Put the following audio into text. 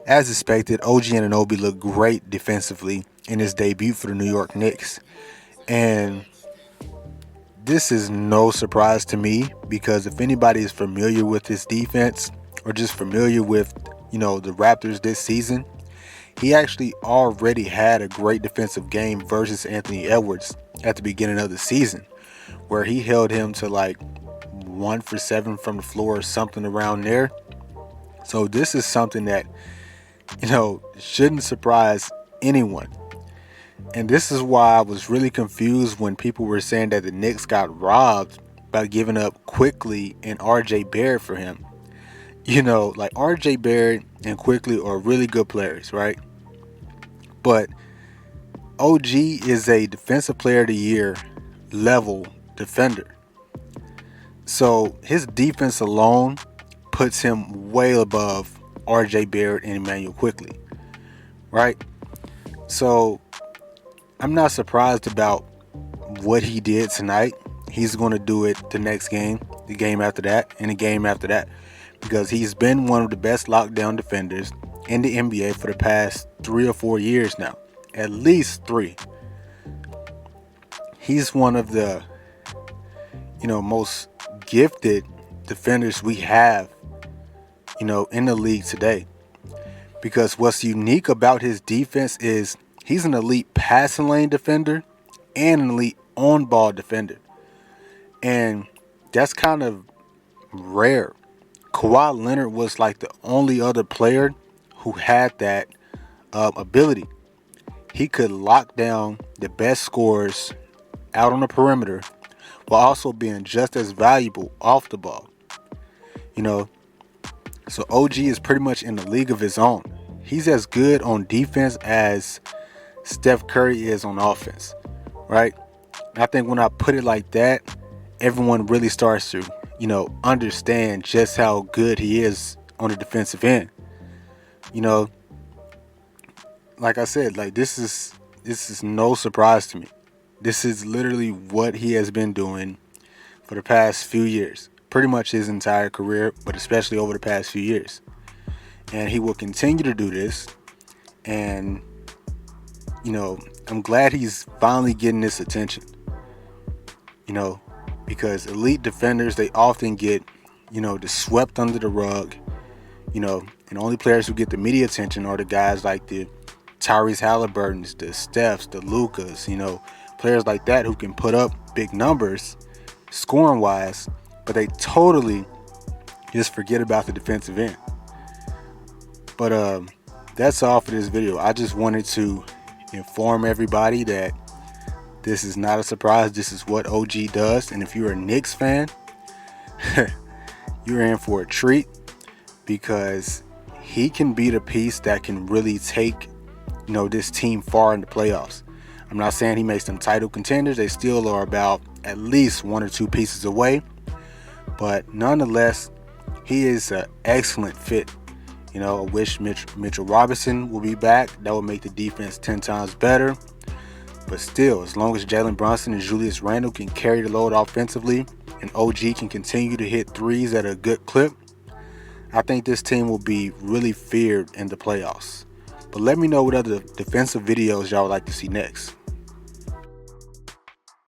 As expected, OG Anunoby looked great defensively in his debut for the New York Knicks. And this is no surprise to me because if anybody is familiar with his defense or just familiar with, the Raptors this season, he actually already had a great defensive game versus Anthony Edwards at the beginning of the season, where he held him to like 1 for 7 from the floor or something around there. So this is something that, shouldn't surprise anyone. And this is why I was really confused when people were saying that the Knicks got robbed by giving up Quickly and RJ Barrett for him. Like RJ Barrett and Quickly are really good players, right? But OG is a Defensive Player of the Year level defender. So his defense alone puts him way above RJ Barrett and Emmanuel Quickly, right? So I'm not surprised about what he did tonight. He's going to do it the next game, the game after that, and the game after that, because he's been one of the best lockdown defenders in the NBA for the past 3 or 4 years now, at least 3. He's one of the, most gifted defenders we have, in the league today. Because what's unique about his defense is he's an elite passing lane defender and an elite on-ball defender. And that's kind of rare. Kawhi Leonard was like the only other player who had that ability. He could lock down the best scorers out on the perimeter while also being just as valuable off the ball. So OG is pretty much in the league of his own. He's as good on defense as Steph Curry is on offense, right? And I think when I put it like that, everyone really starts to, understand just how good he is on the defensive end. Like I said, like this is no surprise to me. This is literally what he has been doing for the past few years, pretty much his entire career, but especially over the past few years. And he will continue to do this. And, I'm glad he's finally getting this attention. Because elite defenders, they often get, just swept under the rug. And the only players who get the media attention are the guys like the Tyrese Halliburtons, the Stephs, the Lukas, players like that who can put up big numbers scoring wise, but they totally just forget about the defensive end. But that's all for this video. I just wanted to inform everybody that this is not a surprise. This is what OG does. And if you're a Knicks fan, you're in for a treat, because he can be the piece that can really take, this team far in the playoffs. I'm not saying he makes them title contenders. They still are about at least 1 or 2 pieces away. But nonetheless, he is an excellent fit. I wish Mitchell Robinson will be back. That would make the defense 10 times better. But still, as long as Jalen Brunson and Julius Randle can carry the load offensively and OG can continue to hit threes at a good clip, I think this team will be really feared in the playoffs. But let me know what other defensive videos y'all would like to see next.